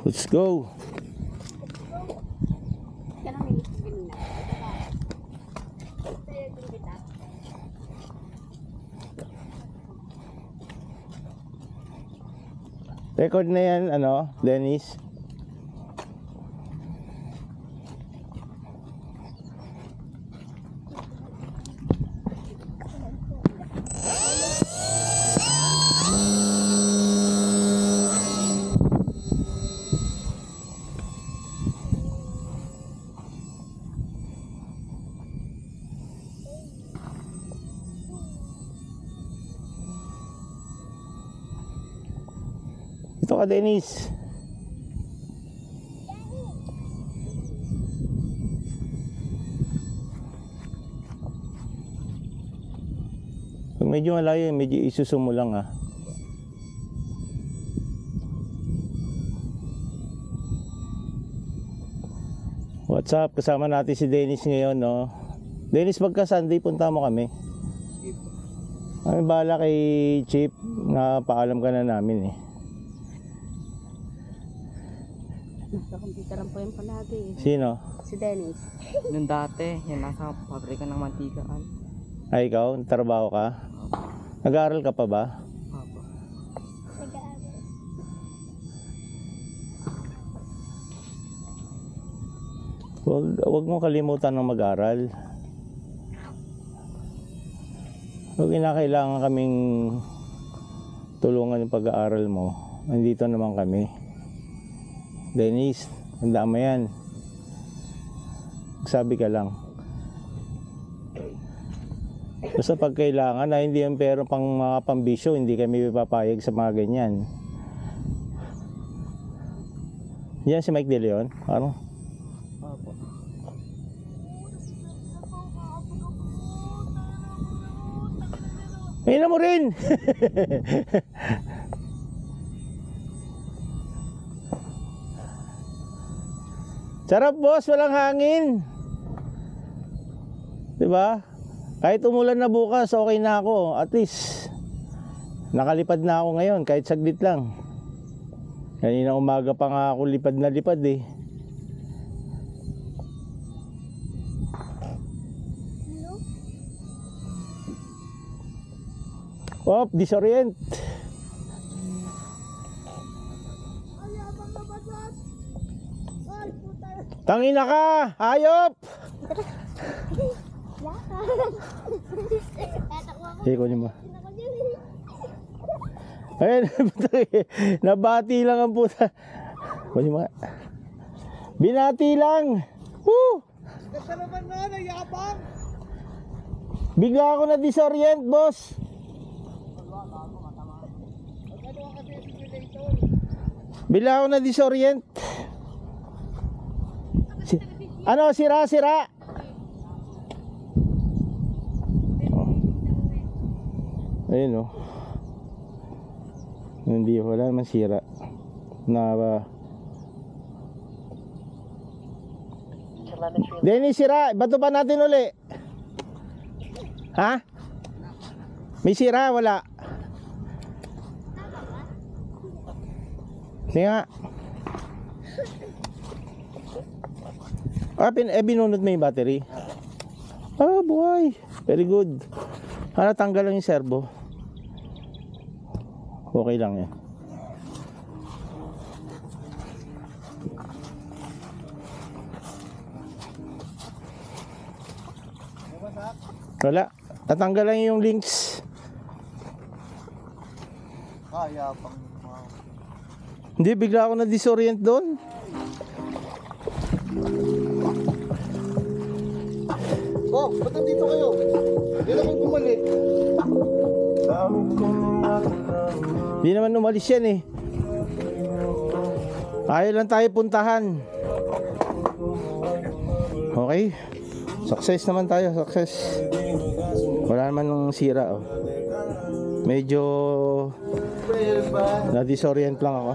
Let's go. Record na yan, ano, Dennis? Ito ka, Dennis. Pag medyo malayo, medyo isusumo lang ah. What's up? Kasama natin si Dennis ngayon, no? Dennis, pagka Sunday, punta mo kami. Kami bahala kay Chief na paalam ka na namin eh. Nagkakumpitan po yan palagi eh. Sino? Si Dennis. Nung dati, yan nasa pabrika ng mantikaan. Ay, ikaw? Trabaho ka? Nag-aaral ka pa ba? Apo. Huwag mo kalimutan ng mag-aral. Huwag kinakailangan kaming tulungan yung pag-aaral mo. Nandito naman kami. Dennis, handa mo yan. Sabi ka lang. Basta pag kailangan na hindi yung pero pang mga pambisyo, hindi kami papayag sa mga ganyan. Yan si Mike De Leon. Ano? Apo. Ayun mo rin! Sarap boss, walang hangin. 'Di ba? Kahit umulan na bukas, okay na ako. At least nakalipad na ako ngayon kahit saglit lang. Kanina umaga pa nga ako lipad na lipad eh. Op, disorient. Tangina ka, hayop! Kunin mo. Ayun, nabati lang ang puta. Kunin mo. Binati lang. Woo! Ganda naman na, nayabang! Bigla ako na disorient, boss. Bigla ako na disorient. Ano, sira? Ayun oh. Hindi, wala naman sira. Dennis, sira. Bato pa natin uli. Ha? May sira, wala. Hindi nga. Binunod mo yung battery. Ah, buhay. Very good. Tanggal lang yung servo. Okay lang yan. Wala. Tatanggal lang yung links. Yabang. Hindi, bigla ako na-disorient doon. Oh, ba't nandito kayo? Hindi na kayo bumalik. Hindi naman umalis yan eh. Ayaw lang tayo puntahan. Okay. Success naman tayo, success. Wala naman nung sira oh. Medyo na-disorient lang ako.